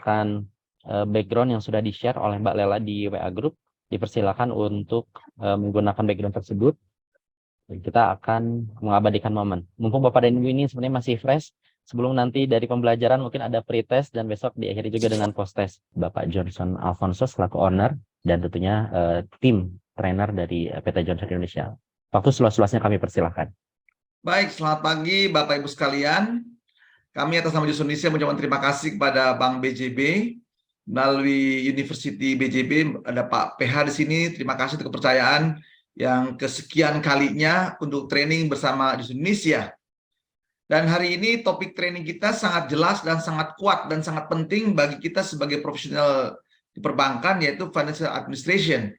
menggunakan background yang sudah di-share oleh Mbak Lela di WA Group, dipersilakan untuk menggunakan background tersebut. Dan kita akan mengabadikan momen. Mumpung Bapak dan Ibu ini sebenarnya masih fresh, sebelum nanti dari pembelajaran mungkin ada pre-test dan besok diakhiri juga dengan post-test. Bapak Johnson Alfonso selaku owner dan tentunya tim trainer dari PT Johnson Indonesia. Waktu seluas-luasnya kami persilahkan. Baik, selamat pagi Bapak Ibu sekalian. Kami atas nama Johnson Indonesia mengucapkan terima kasih kepada Bank BJB melalui University BJB. Ada Pak PH di sini. Terima kasih untuk kepercayaan yang kesekian kalinya untuk training bersama Johnson Indonesia. Dan hari ini topik training kita sangat jelas dan sangat kuat dan sangat penting bagi kita sebagai profesional di perbankan, yaitu Financial Administration.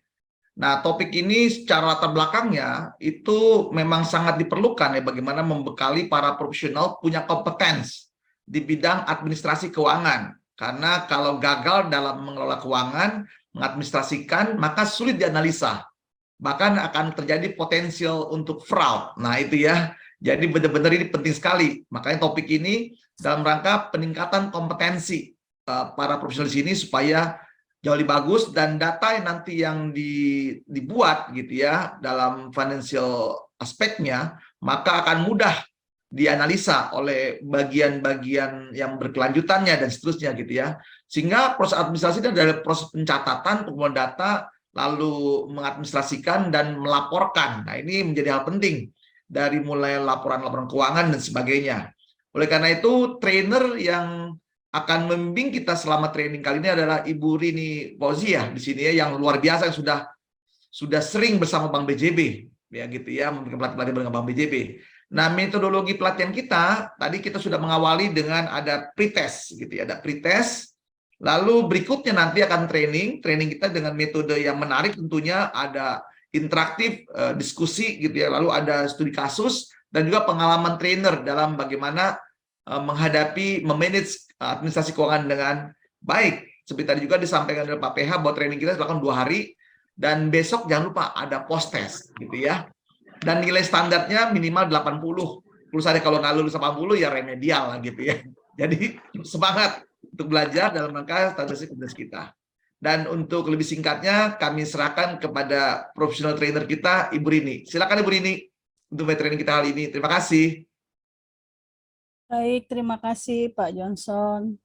Nah, topik ini secara latar belakangnya itu memang sangat diperlukan ya, bagaimana membekali para profesional punya kompetensi di bidang administrasi keuangan. Karena kalau gagal dalam mengelola keuangan, mengadministrasikan, maka sulit dianalisa. Bahkan akan terjadi potensial untuk fraud. Nah, itu ya. Jadi benar-benar ini penting sekali. Makanya topik ini dalam rangka peningkatan kompetensi para profesional di sini supaya jauh lebih bagus, dan data yang nanti yang dibuat gitu ya dalam financial aspeknya, maka akan mudah dianalisa oleh bagian-bagian yang berkelanjutannya dan seterusnya gitu ya. Sehingga proses administrasi itu adalah proses pencatatan, pengumpulan data, lalu mengadministrasikan dan melaporkan. Nah, ini menjadi hal penting dari mulai laporan-laporan keuangan dan sebagainya. Oleh karena itu, trainer yang akan membimbing kita selama training kali ini adalah Ibu Rini Fauzia di sini ya, yang luar biasa, yang sudah sering bersama Bank BJB ya gitu ya, memberikan pelatihan dengan Bank BJB. Nah, metodologi pelatihan kita tadi kita sudah mengawali dengan ada pretest gitu ya, ada pretest. Lalu berikutnya nanti akan training kita dengan metode yang menarik, tentunya ada interaktif, diskusi gitu ya, lalu ada studi kasus dan juga pengalaman trainer dalam bagaimana menghadapi memanage administrasi keuangan dengan baik. Seperti tadi juga disampaikan oleh Pak PH bahwa training kita dilakukan 2 hari, dan besok jangan lupa ada post test gitu ya. Dan nilai standarnya minimal 80. Terus ada kalau nggak lulus 80 ya remedial lah gitu ya. Jadi semangat untuk belajar dalam rangka standarisasi kompetensi kita. Dan untuk lebih singkatnya kami serahkan kepada professional trainer kita, Ibu Rini. Silakan Ibu Rini untuk training kita kali ini. Terima kasih. Baik, terima kasih Pak Johnson.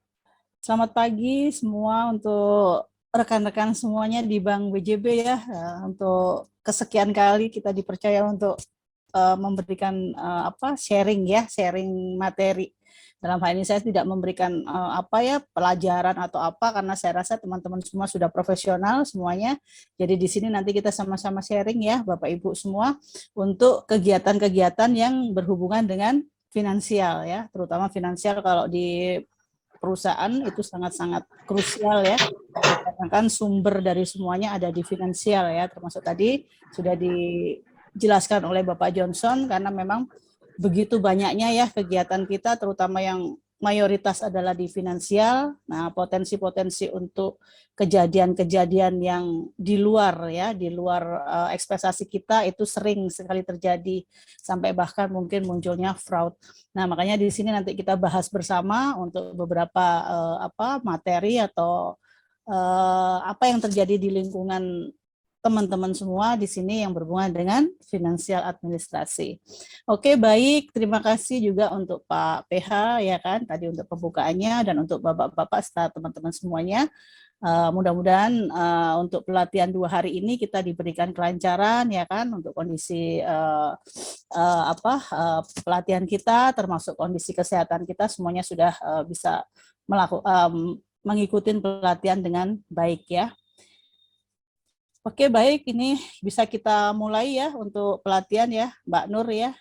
Selamat pagi semua untuk rekan-rekan semuanya di Bank BJB ya. Untuk kesekian kali kita dipercaya untuk memberikan sharing materi. Dalam hal ini saya tidak memberikan pelajaran atau apa, karena saya rasa teman-teman semua sudah profesional semuanya. Jadi di sini nanti kita sama-sama sharing ya Bapak Ibu semua untuk kegiatan-kegiatan yang berhubungan dengan finansial ya, terutama finansial kalau di perusahaan itu sangat-sangat krusial ya, karena kan sumber dari semuanya ada di finansial ya, termasuk tadi sudah dijelaskan oleh Bapak Johnson, karena memang begitu banyaknya ya kegiatan kita, terutama yang mayoritas adalah di finansial. Nah, potensi-potensi untuk kejadian-kejadian yang di luar ekspektasi kita itu sering sekali terjadi, sampai bahkan mungkin munculnya fraud. Nah, makanya di sini nanti kita bahas bersama untuk beberapa materi atau apa yang terjadi di lingkungan teman-teman semua di sini yang berhubungan dengan finansial administrasi. Oke, baik. Terima kasih juga untuk Pak PH ya kan tadi untuk pembukaannya, dan untuk Bapak-bapak serta teman-teman semuanya. Mudah-mudahan untuk pelatihan 2 hari ini kita diberikan kelancaran ya kan untuk kondisi pelatihan kita, termasuk kondisi kesehatan kita semuanya sudah bisa mengikuti pelatihan dengan baik ya. Oke, baik, ini bisa kita mulai ya untuk pelatihan ya, Mbak Nur ya.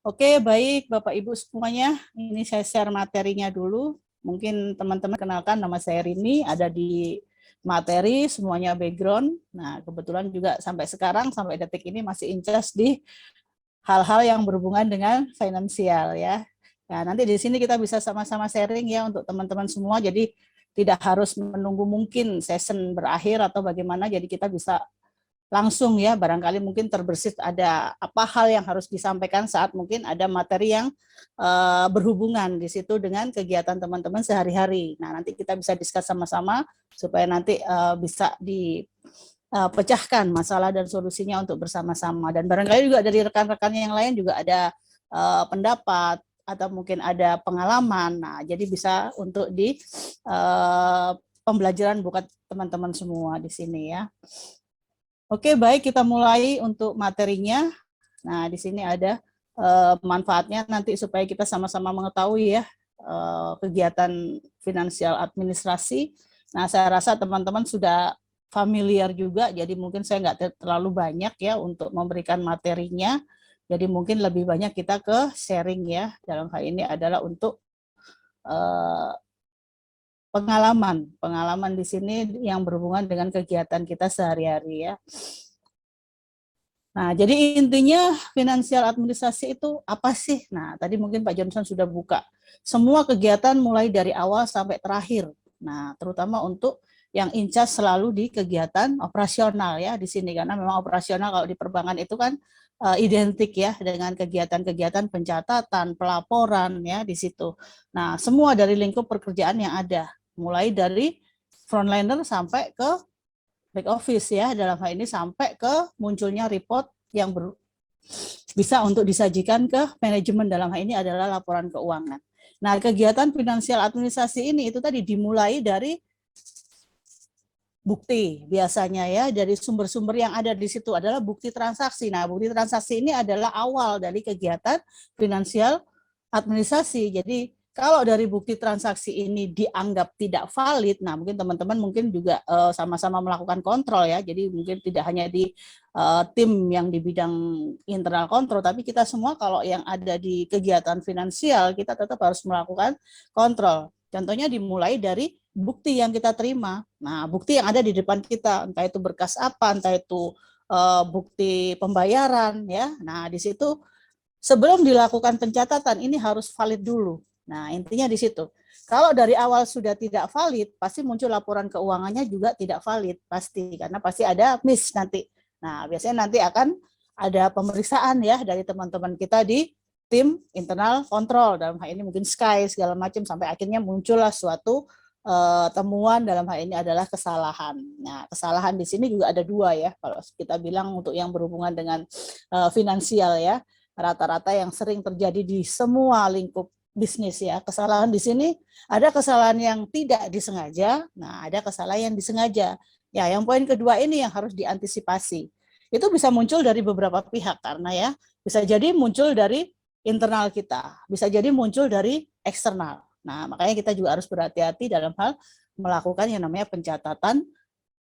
Oke, baik Bapak Ibu semuanya, ini saya share materinya dulu. Mungkin teman-teman kenalkan, nama saya Rini, ada di materi, semuanya background. Nah, kebetulan juga sampai sekarang, sampai detik ini masih incas di hal-hal yang berhubungan dengan finansial ya. Nah, nanti di sini kita bisa sama-sama sharing ya untuk teman-teman semua, jadi tidak harus menunggu mungkin session berakhir atau bagaimana, jadi kita bisa langsung ya, barangkali mungkin terbersit ada apa hal yang harus disampaikan saat mungkin ada materi yang berhubungan di situ dengan kegiatan teman-teman sehari-hari. Nah, nanti kita bisa diskus sama-sama supaya nanti bisa dipecahkan masalah dan solusinya untuk bersama-sama. Dan barangkali juga dari rekan-rekan yang lain juga ada pendapat atau mungkin ada pengalaman. Nah, jadi bisa untuk di pembelajaran buat teman-teman semua di sini ya. Oke, baik, kita mulai untuk materinya. Nah, di sini ada manfaatnya nanti supaya kita sama-sama mengetahui ya kegiatan finansial administrasi. Nah, saya rasa teman-teman sudah familiar juga, jadi mungkin saya nggak terlalu banyak ya untuk memberikan materinya. Jadi mungkin lebih banyak kita ke sharing ya. Dalam hal ini adalah untuk pengalaman di sini yang berhubungan dengan kegiatan kita sehari-hari ya. Nah, jadi intinya finansial administrasi itu apa sih? Nah, tadi mungkin Pak Johnson sudah buka. Semua kegiatan mulai dari awal sampai terakhir. Nah, terutama untuk yang in charge selalu di kegiatan operasional ya di sini, karena memang operasional kalau di perbankan itu kan identik ya dengan kegiatan-kegiatan pencatatan, pelaporan ya di situ. Nah, semua dari lingkup pekerjaan yang ada, mulai dari frontliner sampai ke back office ya, dalam hal ini sampai ke munculnya report yang bisa untuk disajikan ke manajemen, dalam hal ini adalah laporan keuangan. Nah, kegiatan finansial administrasi ini itu tadi dimulai dari bukti biasanya ya, dari sumber-sumber yang ada di situ adalah bukti transaksi. Nah, bukti transaksi ini adalah awal dari kegiatan finansial administrasi. Jadi kalau dari bukti transaksi ini dianggap tidak valid, nah mungkin teman-teman mungkin juga sama-sama melakukan kontrol ya. Jadi mungkin tidak hanya di tim yang di bidang internal kontrol, tapi kita semua kalau yang ada di kegiatan finansial kita tetap harus melakukan kontrol. Contohnya dimulai dari bukti yang kita terima. Nah, bukti yang ada di depan kita, entah itu berkas apa, entah itu bukti pembayaran ya. Nah, di situ sebelum dilakukan pencatatan ini harus valid dulu. Nah, intinya di situ. Kalau dari awal sudah tidak valid, pasti muncul laporan keuangannya juga tidak valid pasti, karena pasti ada miss nanti. Nah, biasanya nanti akan ada pemeriksaan ya dari teman-teman kita di tim internal kontrol, dalam hal ini mungkin Sky segala macam, sampai akhirnya muncullah suatu temuan, dalam hal ini adalah kesalahan. Nah, kesalahan di sini juga ada dua ya, kalau kita bilang untuk yang berhubungan dengan finansial ya, rata-rata yang sering terjadi di semua lingkup bisnis ya. Kesalahan di sini ada kesalahan yang tidak disengaja, nah ada kesalahan yang disengaja. Ya, yang poin kedua ini yang harus diantisipasi. Itu bisa muncul dari beberapa pihak, karena ya bisa jadi muncul dari internal kita, bisa jadi muncul dari eksternal. Nah, makanya kita juga harus berhati-hati dalam hal melakukan yang namanya pencatatan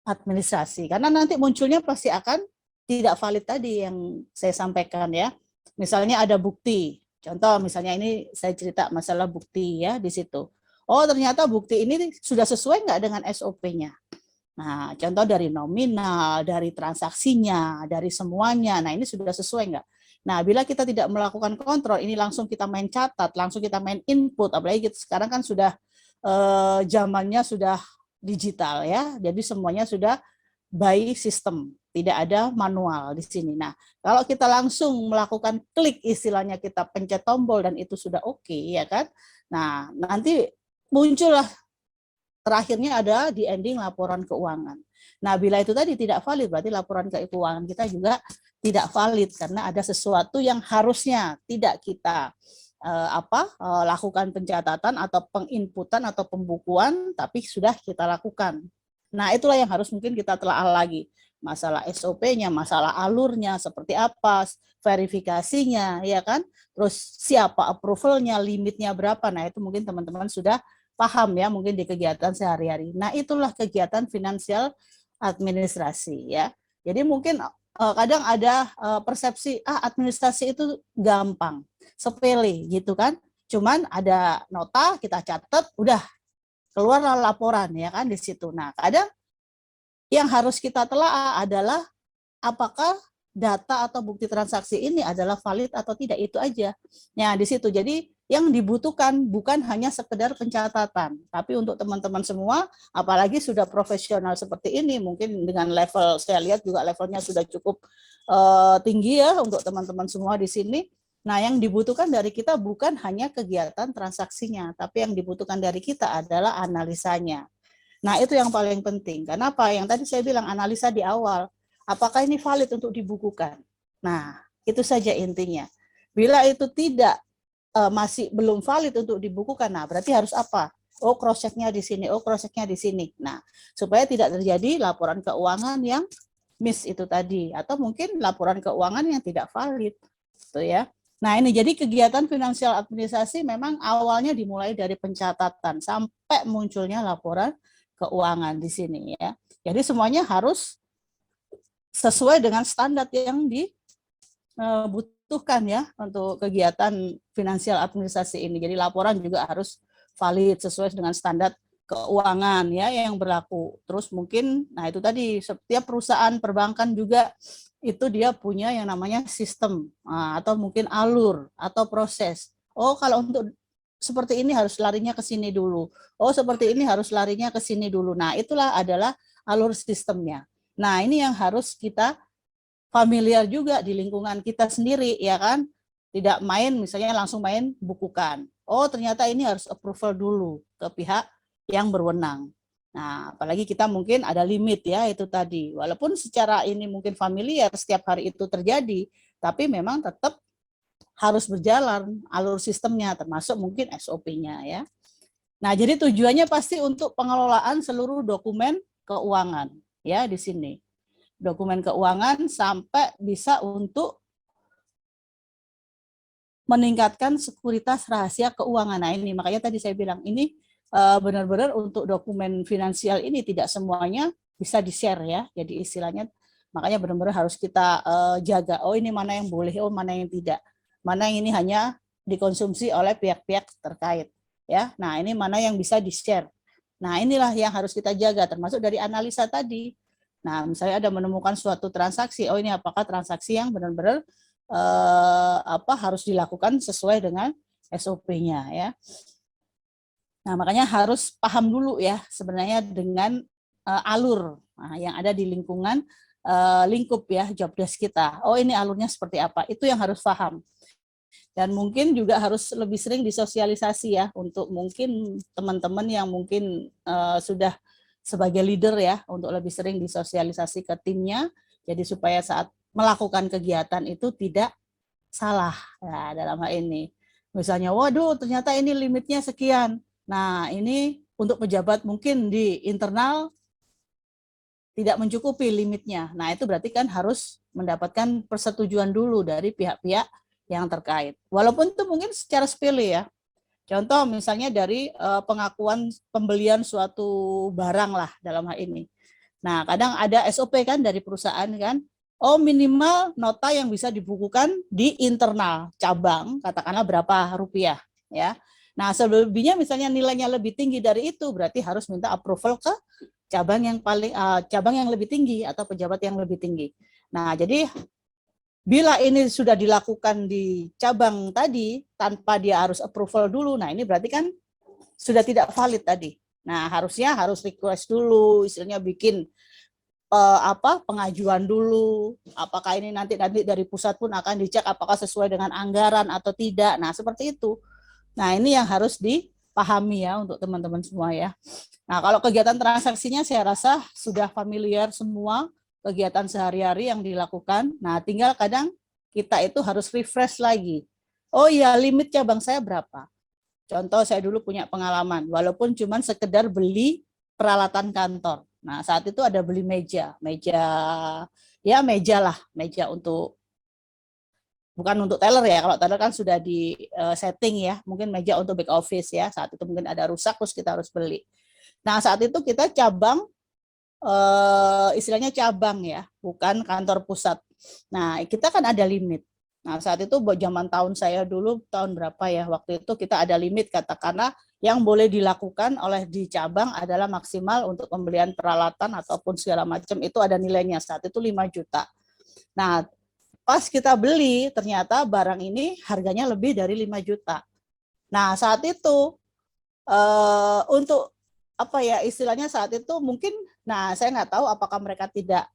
administrasi, karena nanti munculnya pasti akan tidak valid tadi yang saya sampaikan ya. Misalnya ada bukti, contoh misalnya ini saya cerita masalah bukti ya di situ. Oh, ternyata bukti ini sudah sesuai nggak dengan SOP-nya. Nah, contoh dari nominal, dari transaksinya, dari semuanya. Nah, ini sudah sesuai nggak? Nah, bila kita tidak melakukan kontrol, ini langsung kita main catat, langsung kita main input, apalagi kita sekarang kan sudah zamannya sudah digital ya, jadi semuanya sudah by system, tidak ada manual di sini. Nah, kalau kita langsung melakukan klik, istilahnya kita pencet tombol dan itu sudah oke, ya kan? Nah, nanti muncullah terakhirnya ada di ending laporan keuangan. Nah, bila itu tadi tidak valid, berarti laporan keuangan kita juga tidak valid, karena ada sesuatu yang harusnya tidak kita lakukan pencatatan atau penginputan atau pembukuan, tapi sudah kita lakukan. Nah, itulah yang harus mungkin kita telaah lagi. Masalah SOP-nya, masalah alurnya, seperti apa, verifikasinya, ya kan? Terus siapa approval-nya, limitnya berapa. Nah, itu mungkin teman-teman sudah paham ya, mungkin di kegiatan sehari-hari. Nah, itulah kegiatan finansial administrasi ya. Jadi mungkin kadang ada persepsi administrasi itu gampang, sepele gitu kan. Cuman ada nota, kita catat, udah keluarlah laporan ya kan di situ. Nah, kadang yang harus kita telaah adalah apakah data atau bukti transaksi ini adalah valid atau tidak, itu aja. Nah, di situ. Jadi yang dibutuhkan bukan hanya sekedar pencatatan, tapi untuk teman-teman semua, apalagi sudah profesional seperti ini, mungkin dengan level, saya lihat juga levelnya sudah cukup tinggi ya untuk teman-teman semua di sini. Nah, yang dibutuhkan dari kita bukan hanya kegiatan transaksinya, tapi yang dibutuhkan dari kita adalah analisanya. Nah, itu yang paling penting. Kenapa? Yang tadi saya bilang analisa di awal, apakah ini valid untuk dibukukan? Nah, itu saja intinya. Bila itu tidak masih belum valid untuk dibukukan, nah berarti harus apa? Oh, cross-check-nya di sini, oh cross-check-nya di sini. Nah, supaya tidak terjadi laporan keuangan yang miss itu tadi, atau mungkin laporan keuangan yang tidak valid, gitu ya. Nah, ini jadi kegiatan finansial administrasi memang awalnya dimulai dari pencatatan sampai munculnya laporan keuangan di sini ya. Jadi semuanya harus sesuai dengan standar yang dibutuhkan ya untuk kegiatan finansial administrasi ini. Jadi laporan juga harus valid sesuai dengan standar keuangan ya yang berlaku. Terus mungkin, nah itu tadi setiap perusahaan perbankan juga itu dia punya yang namanya sistem atau mungkin alur atau proses. Oh, kalau untuk seperti ini harus larinya ke sini dulu. Oh, seperti ini harus larinya ke sini dulu. Nah, itulah adalah alur sistemnya. Nah, ini yang harus kita familiar juga di lingkungan kita sendiri, ya kan? Tidak main, misalnya langsung main bukukan. Oh, ternyata ini harus approval dulu ke pihak yang berwenang. Nah, apalagi kita mungkin ada limit ya itu tadi. Walaupun secara ini mungkin familiar setiap hari itu terjadi, tapi memang tetap harus berjalan alur sistemnya, termasuk mungkin SOP-nya ya. Nah, jadi tujuannya pasti untuk pengelolaan seluruh dokumen keuangan ya di sini. Dokumen keuangan sampai bisa untuk meningkatkan sekuritas rahasia keuangan. Nah, ini makanya tadi saya bilang ini benar-benar untuk dokumen finansial ini tidak semuanya bisa di-share ya. Jadi istilahnya makanya benar-benar harus kita jaga. Oh, ini mana yang boleh, oh mana yang tidak. Mana yang ini hanya dikonsumsi oleh pihak-pihak terkait ya. Nah, ini mana yang bisa di-share. Nah, inilah yang harus kita jaga termasuk dari analisa tadi. Nah, misalnya ada menemukan suatu transaksi, oh ini apakah transaksi yang benar-benar harus dilakukan sesuai dengan SOP-nya ya. Nah, makanya harus paham dulu ya sebenarnya dengan alur yang ada di lingkungan lingkup ya job desk kita. Oh, ini alurnya seperti apa? Itu yang harus paham. Dan mungkin juga harus lebih sering disosialisasi ya untuk mungkin teman-teman yang mungkin sudah sebagai leader ya untuk lebih sering disosialisasi ke timnya. Jadi supaya saat melakukan kegiatan itu tidak salah ya, dalam hal ini. Misalnya, waduh ternyata ini limitnya sekian. Nah, ini untuk pejabat mungkin di internal tidak mencukupi limitnya. Nah, itu berarti kan harus mendapatkan persetujuan dulu dari pihak-pihak yang terkait. Walaupun itu mungkin secara sepele ya. Contoh misalnya dari pengakuan pembelian suatu barang lah dalam hal ini. Nah, kadang ada SOP kan dari perusahaan kan. Oh, minimal nota yang bisa dibukukan di internal cabang, katakanlah berapa rupiah ya. Nah, selebihnya misalnya nilainya lebih tinggi dari itu, berarti harus minta approval ke cabang yang cabang yang lebih tinggi atau pejabat yang lebih tinggi. Nah, jadi bila ini sudah dilakukan di cabang tadi tanpa dia harus approval dulu, nah ini berarti kan sudah tidak valid tadi. Nah, harusnya harus request dulu, istilahnya bikin pengajuan dulu, apakah ini nanti dari pusat pun akan dicek apakah sesuai dengan anggaran atau tidak. Nah, seperti itu. Nah, ini yang harus dipahami ya untuk teman-teman semua ya. Nah, kalau kegiatan transaksinya saya rasa sudah familiar semua kegiatan sehari-hari yang dilakukan. Nah, tinggal kadang kita itu harus refresh lagi. Oh iya, limit cabang saya berapa? Contoh saya dulu punya pengalaman, walaupun cuma sekedar beli peralatan kantor. Nah, saat itu ada beli meja lah, meja untuk bukan untuk teller ya, kalau teller kan sudah di setting ya, mungkin meja untuk back office ya, saat itu mungkin ada rusak terus kita harus beli. Nah, saat itu kita cabang, istilahnya cabang ya, bukan kantor pusat. Nah, kita kan ada limit. Nah, saat itu zaman tahun saya dulu, tahun berapa ya, waktu itu kita ada limit, katakanlah yang boleh dilakukan oleh di cabang adalah maksimal untuk pembelian peralatan ataupun segala macam, itu ada nilainya, saat itu 5 juta. Nah, pas kita beli, ternyata barang ini harganya lebih dari 5 juta. Nah, saat itu untuk apa ya istilahnya saat itu mungkin, nah saya nggak tahu apakah mereka tidak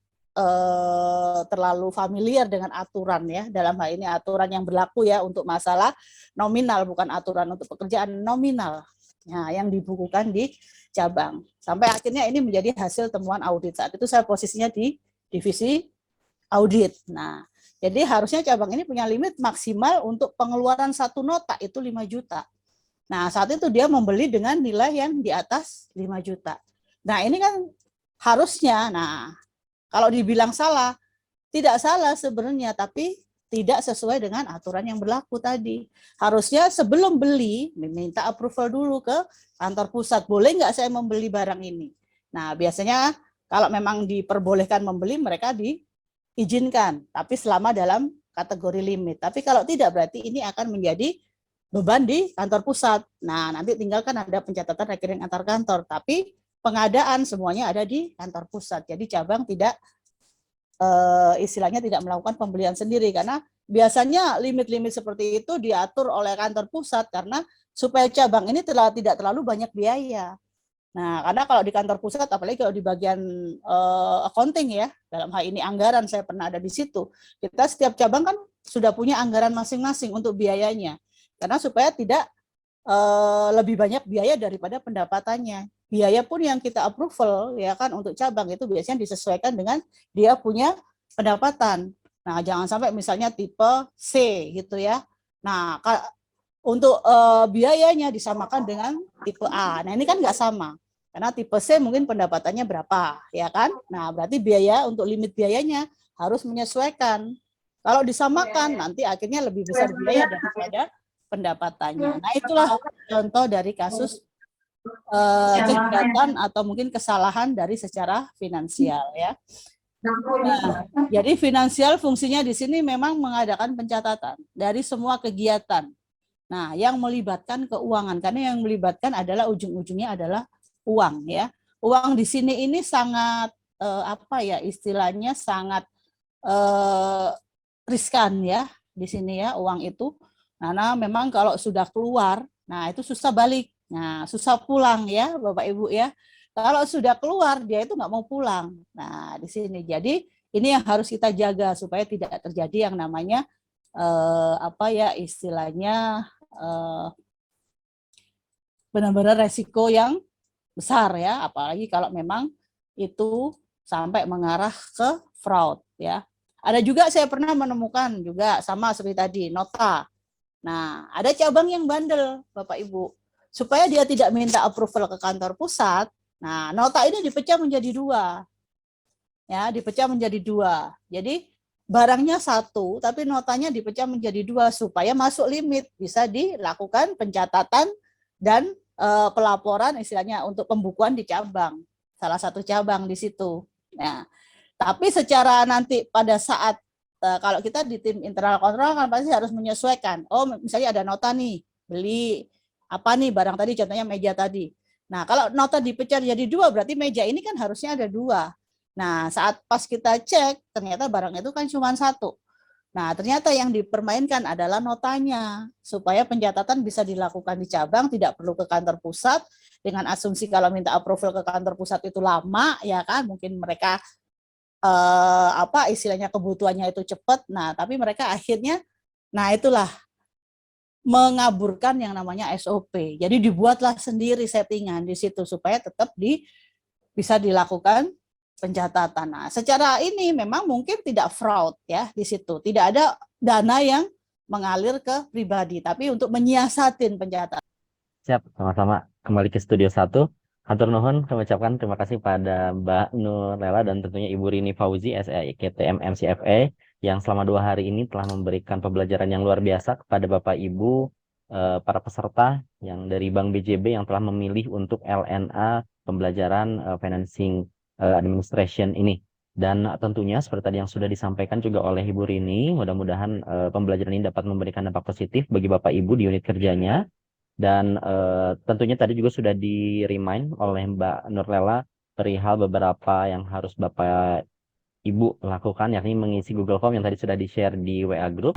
terlalu familiar dengan aturan ya, dalam hal ini aturan yang berlaku ya untuk masalah nominal, bukan aturan untuk pekerjaan nominal. Nah, yang dibukukan di cabang. Sampai akhirnya ini menjadi hasil temuan audit. Saat itu saya posisinya di divisi audit. Nah, jadi harusnya cabang ini punya limit maksimal untuk pengeluaran satu nota itu 5 juta. Nah, saat itu dia membeli dengan nilai yang di atas 5 juta. Nah, ini kan harusnya, nah kalau dibilang salah, tidak salah sebenarnya, tapi tidak sesuai dengan aturan yang berlaku tadi. Harusnya sebelum beli, minta approval dulu ke kantor pusat. Boleh nggak saya membeli barang ini? Nah, biasanya kalau memang diperbolehkan membeli, mereka diizinkan, tapi selama dalam kategori limit. Tapi kalau tidak, berarti ini akan menjadi beban di kantor pusat. Nah, nanti tinggalkan ada pencatatan rekening antar kantor, tapi pengadaan semuanya ada di kantor pusat. Jadi cabang tidak istilahnya tidak melakukan pembelian sendiri, karena biasanya limit-limit seperti itu diatur oleh kantor pusat karena supaya cabang ini tidak terlalu banyak biaya. Nah, karena kalau di kantor pusat, apalagi kalau di bagian accounting ya, dalam hal ini anggaran, saya pernah ada di situ. Kita setiap cabang kan sudah punya anggaran masing-masing untuk biayanya, karena supaya tidak lebih banyak biaya daripada pendapatannya. Biaya pun yang kita approval ya kan untuk cabang itu biasanya disesuaikan dengan dia punya pendapatan. Nah, jangan sampai misalnya tipe C gitu ya. Nah, untuk biayanya disamakan dengan tipe A. Nah, ini kan nggak sama. Karena tipe C mungkin pendapatannya berapa, ya kan? Nah, berarti biaya untuk limit biayanya harus menyesuaikan. Kalau disamakan, nanti akhirnya lebih besar biaya daripada pendapatannya. Nah, itulah contoh dari kasus kejahatan atau mungkin kesalahan dari secara finansial ya. Nah, jadi finansial fungsinya di sini memang mengadakan pencatatan dari semua kegiatan. Nah, yang melibatkan keuangan, karena yang melibatkan adalah ujung-ujungnya adalah uang ya. Uang di sini ini sangat apa ya istilahnya sangat riskan ya di sini ya uang itu. Karena memang kalau sudah keluar, nah itu susah balik. Nah, susah pulang ya, Bapak Ibu ya. Kalau sudah keluar, dia itu nggak mau pulang. Nah, di sini. Jadi, ini yang harus kita jaga supaya tidak terjadi yang namanya apa ya istilahnya benar-benar resiko yang besar ya, apalagi kalau memang itu sampai mengarah ke fraud ya. Ada juga saya pernah menemukan juga sama seperti tadi nota. Nah, ada cabang yang bandel, Bapak Ibu. Supaya dia tidak minta approval ke kantor pusat, nah nota ini dipecah menjadi 2. Ya, dipecah menjadi 2. Jadi barangnya 1, tapi notanya dipecah menjadi 2 supaya masuk limit, bisa dilakukan pencatatan dan pelaporan istilahnya untuk pembukuan di cabang. Salah satu cabang di situ. Nah, tapi secara nanti pada saat kalau kita di tim internal kontrol kan pasti harus menyesuaikan. Oh, misalnya ada nota nih, beli apa nih barang tadi, contohnya meja tadi. Nah, kalau nota dipecah jadi 2, berarti meja ini kan harusnya ada 2. Nah, saat pas kita cek, ternyata barang itu kan cuma 1. Nah, ternyata yang dipermainkan adalah notanya, supaya pencatatan bisa dilakukan di cabang, tidak perlu ke kantor pusat, dengan asumsi kalau minta approval ke kantor pusat itu lama, ya kan, mungkin mereka apa istilahnya kebutuhannya itu cepat. Nah, tapi mereka akhirnya, nah itulah mengaburkan yang namanya SOP. Jadi dibuatlah sendiri settingan di situ supaya tetap bisa dilakukan pencatatan. Nah, secara ini memang mungkin tidak fraud ya di situ. Tidak ada dana yang mengalir ke pribadi, tapi untuk menyiasatin pencatatan. Siap, sama-sama. Kembali ke studio 1. Hatur nuhun, kami ucapkan terima kasih pada Mbak Nurlela dan tentunya Ibu Rini Fauzi, SEIKTM MCFA, yang selama 2 hari ini telah memberikan pembelajaran yang luar biasa kepada Bapak Ibu, para peserta yang dari Bank BJB yang telah memilih untuk LNA pembelajaran Financing Administration ini. Dan tentunya seperti tadi yang sudah disampaikan juga oleh Ibu Rini, mudah-mudahan pembelajaran ini dapat memberikan dampak positif bagi Bapak Ibu di unit kerjanya. Dan tentunya tadi juga sudah di-remind oleh Mbak Nurlela perihal beberapa yang harus Bapak Ibu lakukan, yakni mengisi Google Form yang tadi sudah di-share di WA Group.